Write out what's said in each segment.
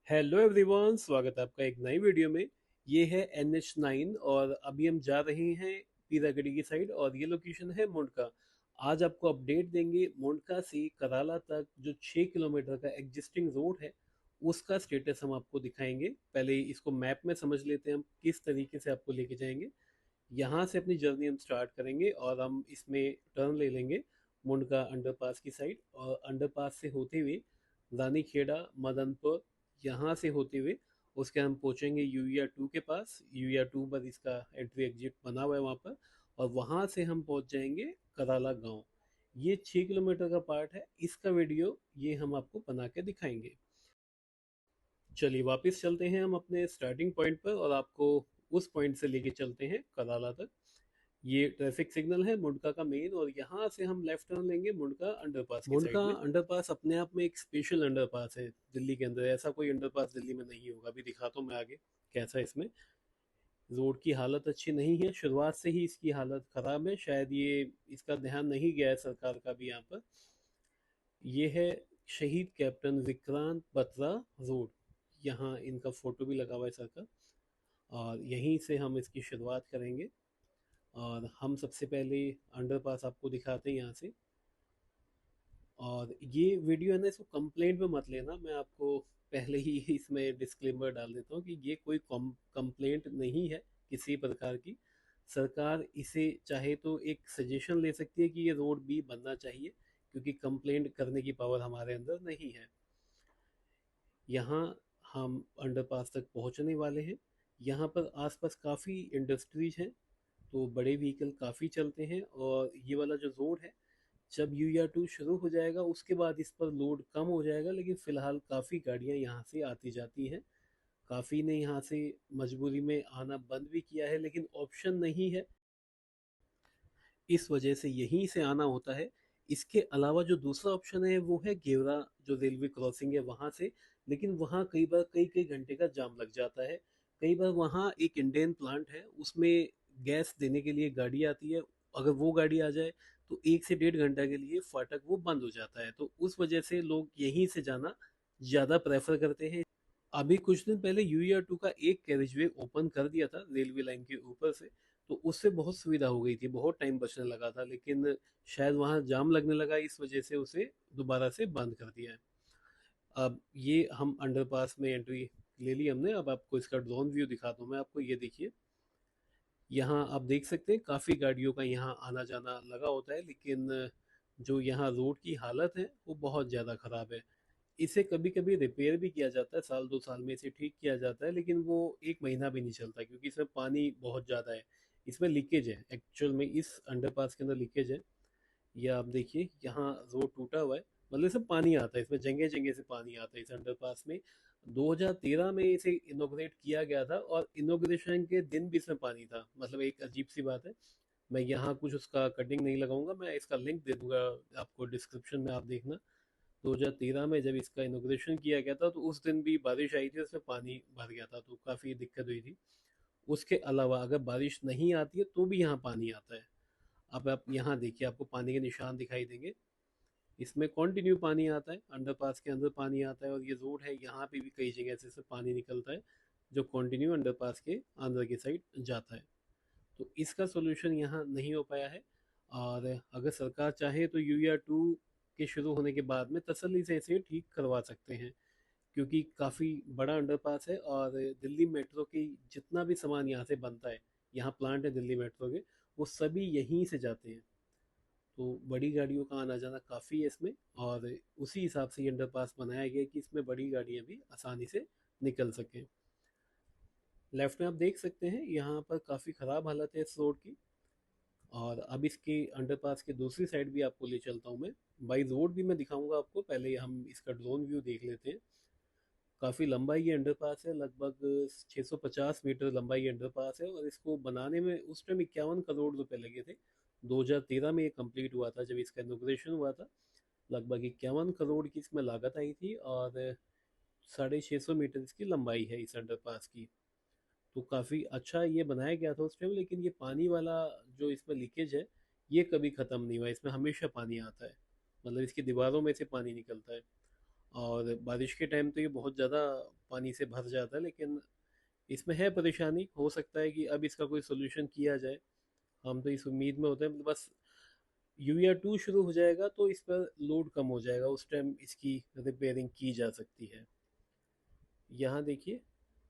Hello everyone, स्वागत है आपका एक नई वीडियो में। ये है NH9 और अभी हम जा रहे हैं पीरागढ़ी की साइड और ये लोकेशन है मुंडका। आज आपको अपडेट देंगे मुंडका से कराला तक जो 6 किलोमीटर का एग्जिस्टिंग रोड है उसका स्टेटस हम आपको दिखाएंगे। पहले इसको मैप में समझ लेते हैं हम किस तरीके से आपको लेके जाएंगे। यहाँ से अपनी जर्नी हम स्टार्ट करेंगे और हम इसमें टर्न ले लेंगे मुंडका अंडरपास की साइड, और अंडरपास से होते हुए रानीखेड़ा, मदनपुर, यहाँ से होते हुए उसके हम पहुँचेंगे UER 2 के पास। UER 2 पर इसका एंट्री एग्जिट बना हुआ है वहाँ पर, और वहाँ से हम पहुँच जाएंगे कराला गांव। ये 6 किलोमीटर का पार्ट है, इसका वीडियो ये हम आपको बना के दिखाएंगे। चलिए वापस चलते हैं हम अपने स्टार्टिंग पॉइंट पर और आपको उस पॉइंट से लेके चलते हैं कराला तक। ये ट्रैफिक सिग्नल है मुंडका का मेन, और यहाँ से हम लेफ्ट टर्न लेंगे मुंडका अंडरपास की साइड मुंडका में। अंडरपास अपने आप में एक स्पेशल अंडरपास है दिल्ली के अंदर, ऐसा कोई अंडरपास दिल्ली में नहीं होगा। अभी दिखाता हूँ मैं आगे कैसा है। इसमें रोड की हालत अच्छी नहीं है, शुरुआत से ही इसकी हालत खराब है, शायद ये इसका ध्यान नहीं गया है सरकार का भी यहाँ पर। ये है शहीद कैप्टन विक्रांत बत्रा रोड, यहाँ इनका फोटो भी लगा हुआ है सर का, और यहीं से हम इसकी शुरुआत करेंगे। और हम सबसे पहले अंडरपास आपको दिखाते हैं यहाँ से। और ये वीडियो है ना, इसको कंप्लेंट में मत लेना, मैं आपको पहले ही इसमें डिस्क्लेमर डाल देता हूँ कि ये कोई कंप्लेंट नहीं है किसी प्रकार की। सरकार इसे चाहे तो एक सजेशन ले सकती है कि ये रोड भी बनना चाहिए, क्योंकि कंप्लेंट करने की पावर हमारे अंदर नहीं है। यहाँ हम अंडरपास तक पहुँचने वाले हैं। यहाँ पर आसपास काफ़ी इंडस्ट्रीज हैं, तो बड़े व्हीकल काफ़ी चलते हैं। और ये वाला जो रोड है, जब UER 2 शुरू हो जाएगा उसके बाद इस पर लोड कम हो जाएगा, लेकिन फ़िलहाल काफ़ी गाड़ियाँ यहाँ से आती जाती हैं। काफ़ी ने यहाँ से मजबूरी में आना बंद भी किया है, लेकिन ऑप्शन नहीं है, इस वजह से यहीं से आना होता है। इसके अलावा जो दूसरा ऑप्शन है वो है गेवरा, जो रेलवे क्रॉसिंग है वहाँ से, लेकिन वहाँ कई बार कई कई घंटे का जाम लग जाता है। कई बार वहाँ एक इंडियन प्लांट है, उसमें गैस देने के लिए गाड़ी आती है, अगर वो गाड़ी आ जाए तो 1 से 1.5 घंटा के लिए फाटक वो बंद हो जाता है, तो उस वजह से लोग यहीं से जाना ज़्यादा प्रेफर करते हैं। अभी कुछ दिन पहले UER 2 का एक कैरिजवे ओपन कर दिया था रेलवे लाइन के ऊपर से, तो उससे बहुत सुविधा हो गई थी, बहुत टाइम बचने लगा था, लेकिन शायद वहाँ जाम लगने लगा, इस वजह से उसे दोबारा से बंद कर दिया है। अब ये हम अंडरपास में एंट्री ले ली हमने। अब आपको इसका ड्रोन व्यू दिखाता हूँ मैं आपको, ये देखिए। यहाँ आप देख सकते हैं काफ़ी गाड़ियों का यहाँ आना जाना लगा होता है, लेकिन जो यहाँ रोड की हालत है वो बहुत ज़्यादा ख़राब है। इसे कभी कभी रिपेयर भी किया जाता है, साल 2 साल में इसे ठीक किया जाता है, लेकिन वो 1 महीना भी नहीं चलता, क्योंकि इसमें पानी बहुत ज़्यादा है। इसमें लीकेज है, एक्चुअल में इस अंडरपास के अंदर लीकेज है। ये आप देखिए, यहाँ रोड टूटा हुआ है, मतलब इसमें पानी आता है, इसमें जगह जगह से पानी आता है इस अंडरपास में। 2013 में इसे इनोग्रेट किया गया था, और इनोग्रेशन के दिन भी इसमें पानी था, मतलब एक अजीब सी बात है। मैं यहाँ कुछ उसका कटिंग नहीं लगाऊंगा, मैं इसका लिंक दे दूंगा आपको डिस्क्रिप्शन में, आप देखना। 2013 में जब इसका इनोग्रेशन किया गया था तो उस दिन भी बारिश आई थी, उसमें पानी भर गया था, तो काफ़ी दिक्कत हुई थी। उसके अलावा अगर बारिश नहीं आती है तो भी यहाँ पानी आता है। अब आप यहाँ देखिए, आपको पानी के निशान दिखाई देंगे, इसमें कंटिन्यू पानी आता है, अंडरपास के अंदर पानी आता है, और ये रोड है यहाँ पे भी कई जगह से पानी निकलता है जो कंटिन्यू अंडरपास के अंदर की साइड जाता है। तो इसका सोल्यूशन यहाँ नहीं हो पाया है। और अगर सरकार चाहे तो UER 2 के शुरू होने के बाद में तसल्ली से इसे ठीक करवा सकते हैं, क्योंकि काफ़ी बड़ा अंडरपास है, और दिल्ली मेट्रो की जितना भी सामान यहाँ से बनता है, यहाँ प्लांट है दिल्ली मेट्रो के, वो सभी यहीं से जाते हैं। तो बड़ी गाड़ियों का आना जाना काफ़ी है इसमें, और उसी हिसाब से ये अंडरपास बनाया गया है कि इसमें बड़ी गाड़ियाँ भी आसानी से निकल सकें। लेफ्ट में आप देख सकते हैं यहाँ पर काफ़ी ख़राब हालत है इस रोड की। और अब इसके अंडरपास के दूसरी साइड भी आपको ले चलता हूँ मैं, बाई रोड भी मैं दिखाऊंगा आपको। पहले हम इसका ड्रोन व्यू देख लेते हैं। काफ़ी लंबा ये अंडरपास है, लगभग 650 मीटर लंबा ये अंडरपास है, और इसको बनाने में उस टाइम 51 करोड़ रुपए लगे थे। 2013 में ये कंप्लीट हुआ था जब इसका इनोग्रेशन हुआ था। लगभग 51 करोड़ की इसमें लागत आई थी, और 650 मीटर इसकी लंबाई है इस अंडरपास की। तो काफ़ी अच्छा ये बनाया गया था उस टाइम, लेकिन ये पानी वाला जो इसमें लीकेज है ये कभी ख़त्म नहीं हुआ, इसमें हमेशा पानी आता है, मतलब इसकी दीवारों में से पानी निकलता है। और बारिश के टाइम तो ये बहुत ज़्यादा पानी से भर जाता है, लेकिन इसमें है परेशानी। हो सकता है कि अब इसका कोई सोल्यूशन किया जाए, हम तो इस उम्मीद में होते हैं। बस UER-2 शुरू हो जाएगा तो इस पर लोड कम हो जाएगा, उस टाइम इसकी रिपेयरिंग की जा सकती है। यहाँ देखिए,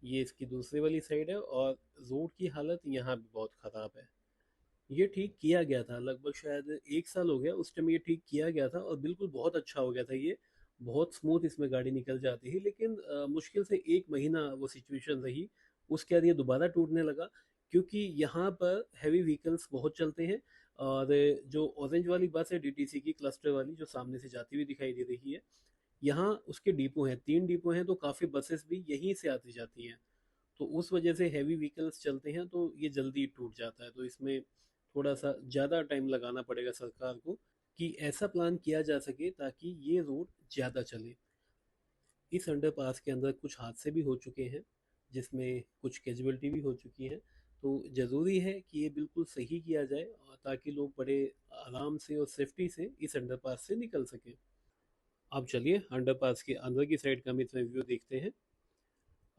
ये इसकी दूसरी वाली साइड है और रोड की हालत यहाँ भी बहुत ख़राब है। ये ठीक किया गया था, लगभग शायद 1 साल हो गया, उस टाइम ये ठीक किया गया था और बिल्कुल बहुत अच्छा हो गया था ये। बहुत स्मूथ इसमें गाड़ी निकल जाती थी, लेकिन मुश्किल से 1 महीना वो सिचुएशन रही। उसके बाद ये दोबारा टूटने लगा, क्योंकि यहाँ पर हैवी व्हीकल्स बहुत चलते हैं। और जो ऑरेंज वाली बस है DTC की क्लस्टर वाली, जो सामने से जाती हुई दिखाई दे रही है, यहाँ उसके डिपो हैं, 3 डिपो हैं, तो काफ़ी बसेस भी यहीं से आती जाती हैं। तो उस वजह से हैवी व्हीकल्स चलते हैं तो ये जल्दी टूट जाता है। तो इसमें थोड़ा सा ज़्यादा टाइम लगाना पड़ेगा सरकार को, कि ऐसा प्लान किया जा सके ताकि ये रोड ज़्यादा चले। इस अंडरपास के अंदर कुछ हादसे भी हो चुके हैं, जिसमें कुछ कैजुअलिटी भी हो चुकी है। तो ज़रूरी है कि ये बिल्कुल सही किया जाए, और ताकि लोग बड़े आराम से और सेफ्टी से इस अंडरपास से निकल सकें। अब चलिए अंडरपास के अंदर की साइड का हम इसमें व्यू देखते हैं।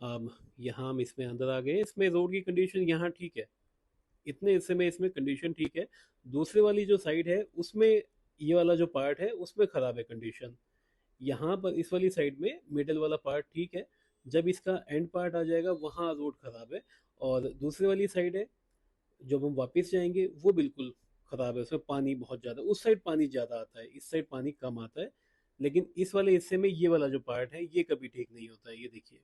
अब यहाँ हम इसमें अंदर आ गए। इसमें रोड की कंडीशन यहाँ ठीक है, इतने हिस्से में इसमें कंडीशन ठीक है। दूसरे वाली जो साइड है उसमें, ये वाला जो पार्ट है उसमें खराब है कंडीशन। यहाँ पर इस वाली साइड में मिडल वाला पार्ट ठीक है, जब इसका एंड पार्ट आ जाएगा वहाँ रोड खराब है। और दूसरी वाली साइड है, जब हम वापस जाएंगे वो बिल्कुल खराब है, उसमें पानी बहुत ज़्यादा, उस साइड पानी ज़्यादा आता है, इस साइड पानी कम आता है। लेकिन इस वाले हिस्से में ये वाला जो पार्ट है ये कभी ठीक नहीं होता है। ये देखिए,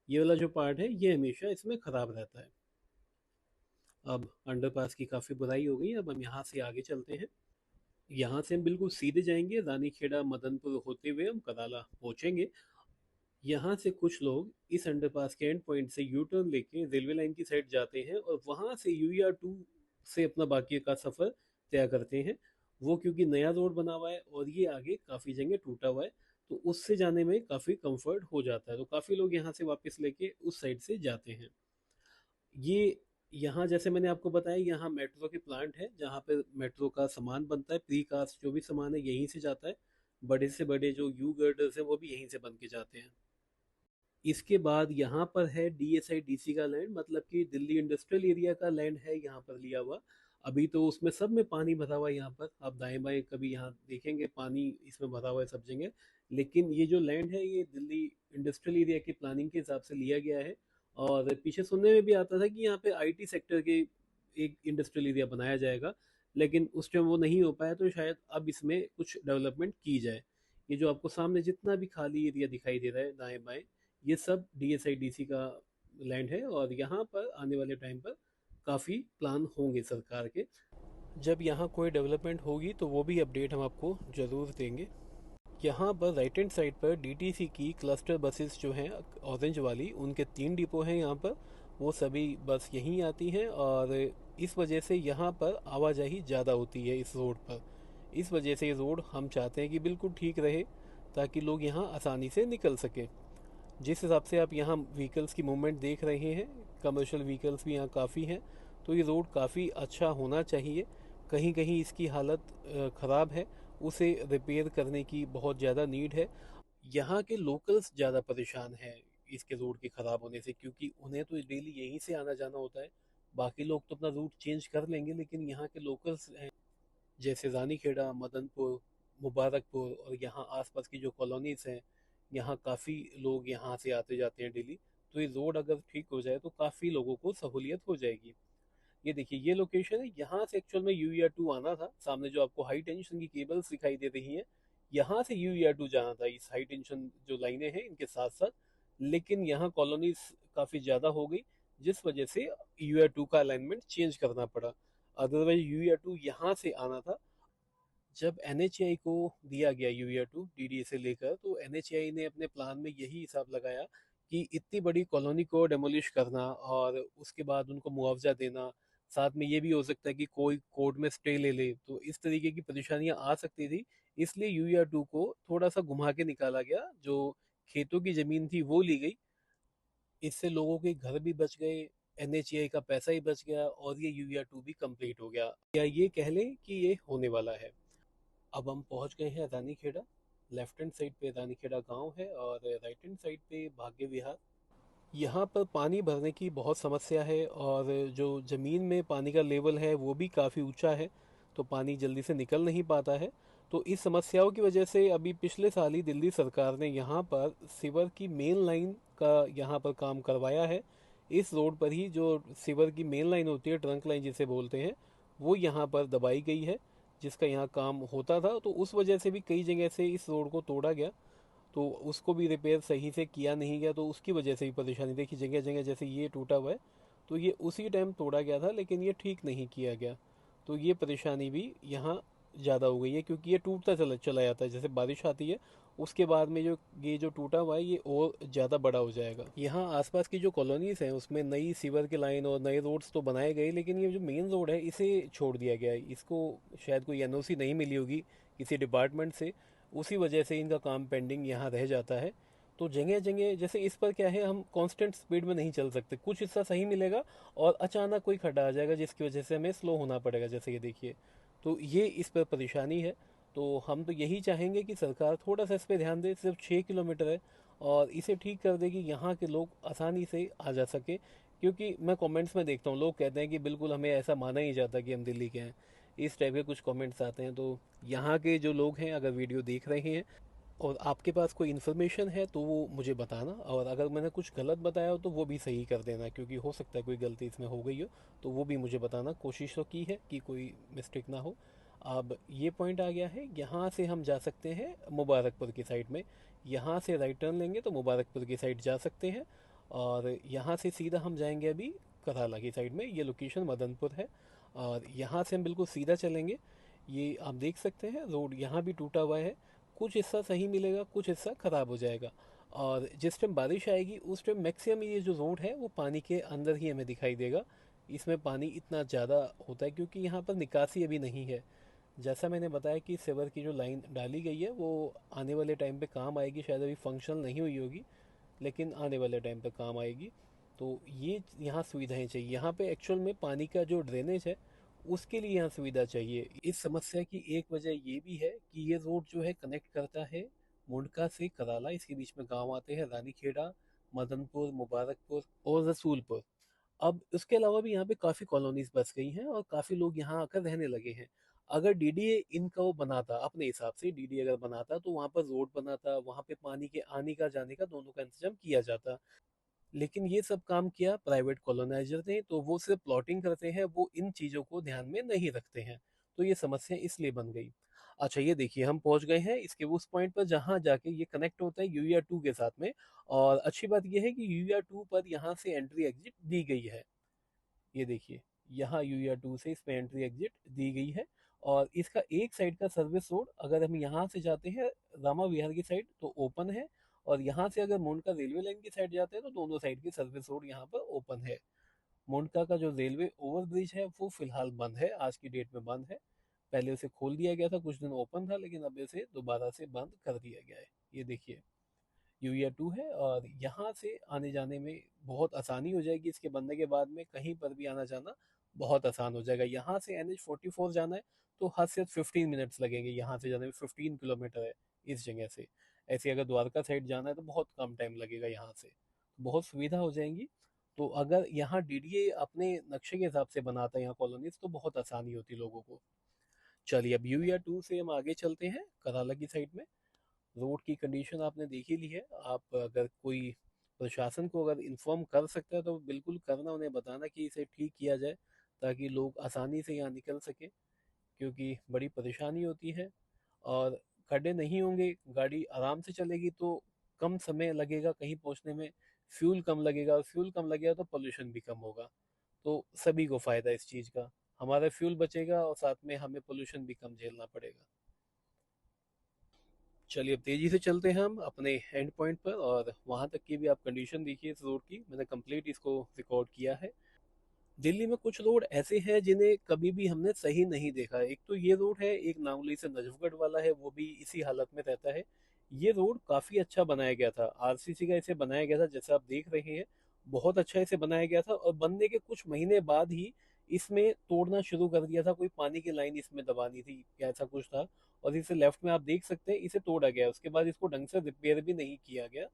ये वाला जो पार्ट है ये हमेशा इसमें खराब रहता है। अब अंडरपास की काफ़ी बुराई हो गई, अब हम यहाँ से आगे चलते हैं। यहाँ से हम बिल्कुल सीधे जाएंगे, रानीखेड़ा मदनपुर होते हुए हम कदाला पहुँचेंगे। यहाँ से कुछ लोग इस अंडरपास के एंड पॉइंट से यू टर्न लेके रेलवे लाइन की साइड जाते हैं और वहाँ से UER-2 से अपना बाकी का सफ़र तय करते हैं। वो क्योंकि नया रोड बना हुआ है और ये आगे काफ़ी जगह टूटा हुआ है, तो उससे जाने में काफ़ी कंफर्ट हो जाता है। तो काफ़ी लोग यहाँ से वापस लेके उस साइड से जाते हैं। ये यहाँ जैसे मैंने आपको बताया, यहाँ मेट्रो के प्लांट है जहाँ पे मेट्रो का सामान बनता है, प्री कास्ट जो भी सामान है यहीं से जाता है। बड़े से बड़े जो यू गर्डर्स हैं वो भी यहीं से बन के जाते हैं। इसके बाद यहाँ पर है DSIDC का लैंड, मतलब कि दिल्ली इंडस्ट्रियल एरिया का लैंड है यहाँ पर लिया हुआ। अभी तो उसमें सब में पानी भरा हुआ है। यहाँ पर आप दाएं बाएं कभी यहाँ देखेंगे पानी इसमें भरा हुआ है सब जगह। लेकिन ये जो लैंड है ये दिल्ली इंडस्ट्रियल एरिया की प्लानिंग के हिसाब से लिया गया है। और पीछे सुनने में भी आता था कि यहाँ पे IT सेक्टर के एक इंडस्ट्रियल एरिया बनाया जाएगा, लेकिन उस टाइम वो नहीं हो पाया, तो शायद अब इसमें कुछ डेवलपमेंट की जाए। ये जो आपको सामने जितना भी खाली एरिया दिखाई दे रहा है दाएं बाएं, ये सब DSIDC का लैंड है। और यहाँ पर आने वाले टाइम पर काफ़ी प्लान होंगे सरकार के। जब यहाँ कोई डेवलपमेंट होगी तो वो भी अपडेट हम आपको ज़रूर देंगे। यहाँ पर राइट हैंड साइड पर DTC की क्लस्टर बसेस जो हैं ऑरेंज वाली, उनके 3 डिपो हैं यहाँ पर। वो सभी बस यहीं आती हैं और इस वजह से यहाँ पर आवाजाही ज़्यादा होती है इस रोड पर। इस वजह से ये रोड हम चाहते हैं कि बिल्कुल ठीक रहे, ताकि लोग यहाँ आसानी से निकल सकें। जिस हिसाब से आप यहाँ व्हीकल्स की मूवमेंट देख रहे हैं, कमर्शियल व्हीकल्स भी यहाँ काफ़ी हैं, तो ये रोड काफ़ी अच्छा होना चाहिए। कहीं कहीं इसकी हालत ख़राब है, उसे रिपेयर करने की बहुत ज़्यादा नीड है। यहाँ के लोकल्स ज़्यादा परेशान हैं इसके रोड के ख़राब होने से, क्योंकि उन्हें तो डेली यहीं से आना जाना होता है। बाकी लोग तो अपना रूट चेंज कर लेंगे, लेकिन यहाँ के लोकल्स हैं, जैसे रानीखेड़ा, मदनपुर, मुबारकपुर और यहाँ आसपास की जो कॉलोनीज हैं, यहाँ काफ़ी लोग यहाँ से आते जाते हैं डेली। तो ये रोड अगर ठीक हो जाए तो काफ़ी लोगों को सहूलियत हो जाएगी। ये देखिए, ये लोकेशन है, यहाँ से एक्चुअल में UER-2 आना था। सामने जो आपको हाई टेंशन की केबल्स दिखाई दे रही हैं, यहाँ से UER-2 जाना था इस हाई टेंशन जो लाइनें हैं इनके साथ साथ। लेकिन यहाँ कॉलोनीज काफ़ी ज़्यादा हो गई, जिस वजह से UER-2 का अलाइनमेंट चेंज करना पड़ा। अदरवाइज UER-2 यहाँ से आना था। जब NHAI को दिया गया UER-2 DDA से लेकर, तो NHAI ने अपने प्लान में यही हिसाब लगाया कि इतनी बड़ी कॉलोनी को डेमोलिश करना और उसके बाद उनको मुआवजा देना, साथ में ये भी हो सकता है कि कोई कोर्ट में स्टे ले ले, तो इस तरीके की परेशानियां आ सकती थी। इसलिए UER-2 को थोड़ा सा घुमा के निकाला गया, जो खेतों की जमीन थी वो ली गई। इससे लोगों के घर भी बच गए, NHAI का पैसा ही बच गया और ये UER-2 भी कंप्लीट हो गया, या ये कह लें कि ये होने वाला है। अब हम पहुंच गए हैं रानीखेड़ा। लेफ्ट हैंड साइड पे रानीखेड़ा गांव है और राइट हैंड साइड पे भाग्य विहार। यहाँ पर पानी भरने की बहुत समस्या है और जो ज़मीन में पानी का लेवल है वो भी काफ़ी ऊंचा है, तो पानी जल्दी से निकल नहीं पाता है। तो इस समस्याओं की वजह से अभी पिछले साल ही दिल्ली सरकार ने यहाँ पर सीवर की मेन लाइन का यहाँ पर काम करवाया है। इस रोड पर ही जो सीवर की मेन लाइन होती है, ट्रंक लाइन जिसे बोलते हैं, वो यहाँ पर दबाई गई है, जिसका यहाँ काम होता था। तो उस वजह से भी कई जगह से इस रोड को तोड़ा गया, तो उसको भी रिपेयर सही से किया नहीं गया, तो उसकी वजह से भी परेशानी देखी जगह जगह। जैसे ये टूटा हुआ है, तो ये उसी टाइम तोड़ा गया था लेकिन ये ठीक नहीं किया गया, तो ये परेशानी भी यहाँ ज़्यादा हो गई है, क्योंकि ये टूटता चला चला जाता है। जैसे बारिश आती है उसके बाद में जो ये जो टूटा हुआ है ये और ज़्यादा बड़ा हो जाएगा। यहाँ आसपास की जो कॉलोनीज हैं उसमें नई सीवर की लाइन और नए रोड्स तो बनाए गए, लेकिन ये जो मेन रोड है इसे छोड़ दिया गया है। इसको शायद कोई एनओसी नहीं मिली होगी किसी डिपार्टमेंट से, उसी वजह से इनका काम पेंडिंग यहाँ रह जाता है। तो जगह जगह जैसे इस पर क्या है, हम कांस्टेंट स्पीड में नहीं चल सकते, कुछ हिस्सा सही मिलेगा और अचानक कोई खड्डा आ जाएगा जिसकी वजह से हमें स्लो होना पड़ेगा, जैसे ये देखिए। तो ये इस पर परेशानी है। तो हम तो यही चाहेंगे कि सरकार थोड़ा सा इस पर ध्यान दे। सिर्फ 6 किलोमीटर है और इसे ठीक कर दे कि यहाँ के लोग आसानी से आ जा सके, क्योंकि मैं कमेंट्स में देखता हूँ लोग कहते हैं कि बिल्कुल हमें ऐसा माना ही जाता कि हम दिल्ली के हैं, इस टाइप के कुछ कमेंट्स आते हैं। तो यहाँ के जो लोग हैं अगर वीडियो देख रहे हैं और आपके पास कोई इन्फॉर्मेशन है तो वो मुझे बताना, और अगर मैंने कुछ गलत बताया हो तो वो भी सही कर देना, क्योंकि हो सकता है कोई गलती इसमें हो गई हो, तो वो भी मुझे बताना। कोशिश तो की है कि कोई मिस्टेक ना हो। अब ये पॉइंट आ गया है, यहाँ से हम जा सकते हैं मुबारकपुर की साइड में। यहाँ से राइट टर्न लेंगे तो मुबारकपुर की साइड जा सकते हैं, और यहाँ से सीधा हम जाएंगे अभी कराला की साइड में। ये लोकेशन मदनपुर है और यहाँ से हम बिल्कुल सीधा चलेंगे। ये आप देख सकते हैं रोड यहाँ भी टूटा हुआ है, कुछ हिस्सा सही मिलेगा कुछ हिस्सा ख़राब हो जाएगा। और जिस टाइम बारिश आएगी उस टाइम मैक्सिमम ये जो रोड है वो पानी के अंदर ही हमें दिखाई देगा। इसमें पानी इतना ज़्यादा होता है क्योंकि यहाँ पर निकासी अभी नहीं है। जैसा मैंने बताया कि सेवर की जो लाइन डाली गई है वो आने वाले टाइम पे काम आएगी, शायद अभी फंक्शनल नहीं हुई होगी लेकिन आने वाले टाइम पे काम आएगी। तो ये यहाँ सुविधाएं चाहिए, यहाँ पे एक्चुअल में पानी का जो ड्रेनेज है उसके लिए यहाँ सुविधा चाहिए। इस समस्या की एक वजह ये भी है कि ये रोड जो है कनेक्ट करता है मुंडका से कराला। इसके बीच में गांव आते हैं रानीखेड़ा, मदनपुर, मुबारकपुर और रसूलपुर। अब उसके अलावा भी यहाँ पे काफ़ी कॉलोनीज बस गई हैं और काफ़ी लोग यहाँ आकर रहने लगे हैं। अगर डीडीए इनका वो बनाता, अपने हिसाब से डीडीए अगर बनाता तो वहाँ पर रोड बनाता, वहाँ पे पानी के आने का जाने का दोनों का इंतजाम किया जाता। लेकिन ये सब काम किया प्राइवेट कॉलोनाइजर ने, तो वो सिर्फ प्लॉटिंग करते हैं, वो इन चीज़ों को ध्यान में नहीं रखते हैं। तो ये समस्या इसलिए बन गई। अच्छा ये देखिए हम पहुंच गए हैं इसके उस पॉइंट पर जहां जाके ये कनेक्ट होता है यूआर 2 के साथ में। और अच्छी बात ये है कि यूआर 2 पर यहाँ से एंट्री एग्जिट दी गई है। ये देखिए यहाँ यूआर 2 से इसमें एंट्री एग्जिट दी गई है। और इसका एक साइड का सर्विस रोड अगर हम यहाँ से जाते हैं रामा विहार की साइड तो ओपन है, और यहाँ से अगर मुंडका रेलवे लाइन की साइड जाते हैं तो दोनों साइड की सर्विस रोड यहाँ पर ओपन है। मुंडका का जो रेलवे ओवर ब्रिज है वो फिलहाल बंद है, आज की डेट में बंद है। पहले उसे खोल दिया गया था, कुछ दिन ओपन था, लेकिन अब इसे दोबारा से बंद कर दिया गया है। ये देखिए यूआर 2 है और यहाँ से आने जाने में बहुत आसानी हो जाएगी। इसके बनने के बाद में कहीं पर भी आना जाना बहुत आसान हो जाएगा। यहाँ से NH 44 जाना है तो हद से 15 मिनट्स लगेंगे, यहाँ से जाने में 15 किलोमीटर है इस जगह से। ऐसे अगर द्वारका साइड जाना है तो बहुत कम टाइम लगेगा यहाँ से, बहुत सुविधा हो जाएंगी। तो अगर यहाँ डीडीए अपने नक्शे के हिसाब से बनाता है यहाँ कॉलोनीज तो बहुत आसानी होती लोगों को। चलिए अब यूआर 2 से हम आगे चलते हैं कराला की साइड में। रोड की कंडीशन आपने देख ही ली है। आप अगर कोई प्रशासन को अगर इन्फॉर्म कर सकता है तो बिल्कुल करना, उन्हें बताना कि इसे ठीक किया जाए ताकि लोग आसानी से यहाँ निकल सके, क्योंकि बड़ी परेशानी होती है। और खड्डे नहीं होंगे गाड़ी आराम से चलेगी तो कम समय लगेगा कहीं पहुँचने में, फ्यूल कम लगेगा, और फ्यूल कम लगेगा तो पोल्यूशन भी कम होगा। तो सभी को फ़ायदा इस चीज़ का, हमारा फ्यूल बचेगा और साथ में हमें पोल्यूशन भी कम झेलना पड़ेगा। चलिए अब तेजी से चलते हैं हम अपने एंड पॉइंट पर, और वहां तक की भी आप कंडीशन देखिए इस रोड की, मैंने कंप्लीट इसको रिकॉर्ड किया है। दिल्ली में कुछ रोड ऐसे हैं जिन्हें कभी भी हमने सही नहीं देखा। एक तो ये रोड है, एक नावली से नजफगढ़ वाला है, वो भी इसी हालत में रहता है। ये रोड काफी अच्छा बनाया गया था, आरसीसी का इसे बनाया गया था, जैसा आप देख रहे हैं बहुत अच्छा इसे बनाया गया था। और बनने के कुछ महीने बाद ही इसमें तोड़ना शुरू कर दिया था, कोई पानी की लाइन इसमें दबानी थी या ऐसा कुछ था, और इसे लेफ्ट में आप देख सकते हैं इसे तोड़ा गया है, उसके बाद इसको ढंग से रिपेयर भी नहीं किया गया।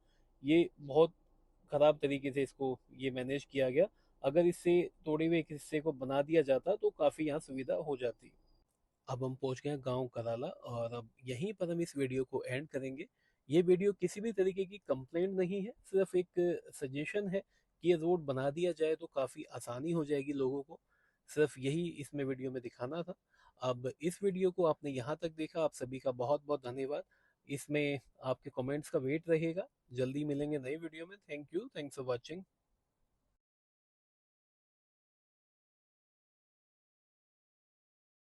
ये बहुत खराब तरीके से इसको ये मैनेज किया गया। अगर इससे तोड़े हुए एक हिस्से को बना दिया जाता तो काफ़ी यहाँ सुविधा हो जाती। अब हम पहुंच गए हैं गांव कराला, और अब यहीं पर हम इस वीडियो को एंड करेंगे। ये वीडियो किसी भी तरीके की कंप्लेंट नहीं है, सिर्फ एक सजेशन है कि ये रोड बना दिया जाए तो काफ़ी आसानी हो जाएगी लोगों को। सिर्फ यही इसमें वीडियो में दिखाना था। अब इस वीडियो को आपने यहाँ तक देखा, आप सभी का बहुत बहुत धन्यवाद। इसमें आपके कमेंट्स का वेट रहेगा। जल्दी मिलेंगे नई वीडियो में। Thank you, thanks for watching.